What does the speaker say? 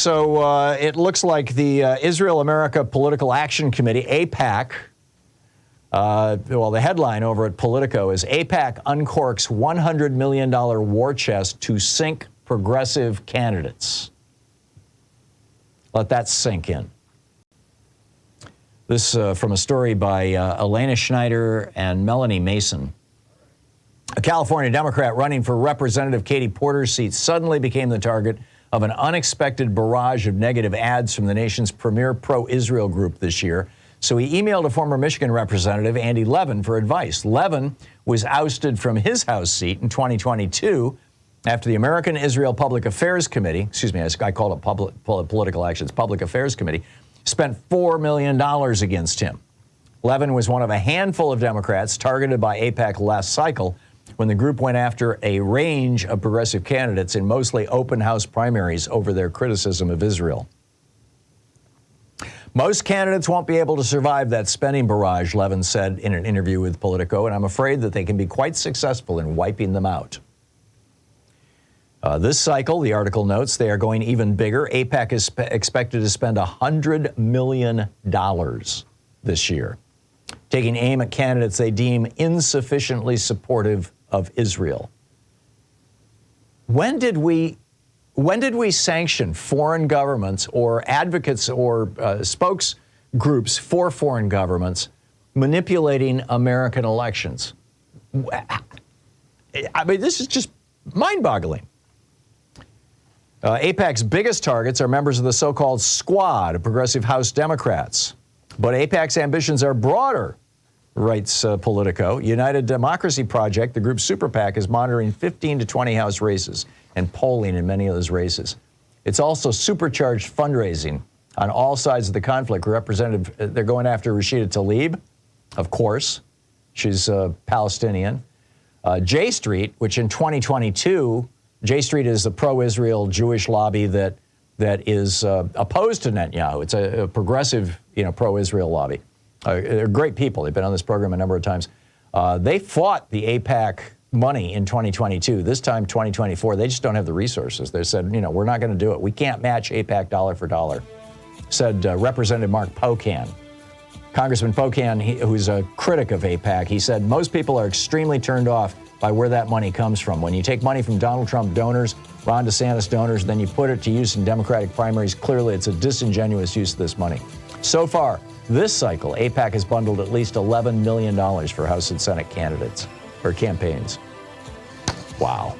So it looks like the Israel-America Political Action Committee, AIPAC, well, the headline over at Politico is AIPAC uncorks $100 million war chest to sink progressive candidates. Let that sink in. This from a story by Elena Schneider and Melanie Mason. A California Democrat running for Representative Katie Porter's seat suddenly became the target of an unexpected barrage of negative ads from the nation's premier pro-Israel group this year. So he emailed a former Michigan representative, Andy Levin, for advice. Levin was ousted from his House seat in 2022 after the American Israel Public Affairs Committee, excuse me, I called it Political Actions, Public Affairs Committee, spent $4 million against him. Levin was one of a handful of Democrats targeted by AIPAC last cycle when the group went after a range of progressive candidates in mostly open house primaries over their criticism of Israel. Most candidates won't be able to survive that spending barrage, Levin said in an interview with Politico, and I'm afraid that they can be quite successful in wiping them out. This cycle, the article notes, they are going even bigger. AIPAC is expected to spend $100 million this year, taking aim at candidates they deem insufficiently supportive of Israel. When did we sanction foreign governments or advocates or spokes groups for foreign governments manipulating American elections? I mean, this is just mind-boggling. AIPAC's biggest targets are members of the so-called squad of progressive House Democrats. But AIPAC's ambitions are broader, writes Politico. United Democracy Project, the group's super PAC, is monitoring 15 to 20 House races and polling in many of those races. It's also supercharged fundraising on all sides of the conflict. They're going after Rashida Tlaib, of course. She's Palestinian. J Street, which in 2022, J Street is the pro-Israel Jewish lobby that is opposed to Netanyahu. It's a progressive, pro-Israel lobby. They're great people. They've been on this program a number of times. They fought the AIPAC money in 2022. This time, 2024, they just don't have the resources. They said, we're not going to do it. We can't match AIPAC dollar for dollar, said Representative Mark Pocan. Congressman Pocan, who's a critic of AIPAC, he said, most people are extremely turned off by where that money comes from. When you take money from Donald Trump donors, Ron DeSantis donors, then you put it to use in Democratic primaries, clearly it's a disingenuous use of this money. So far, this cycle, AIPAC has bundled at least $11 million for House and Senate candidates or campaigns. Wow.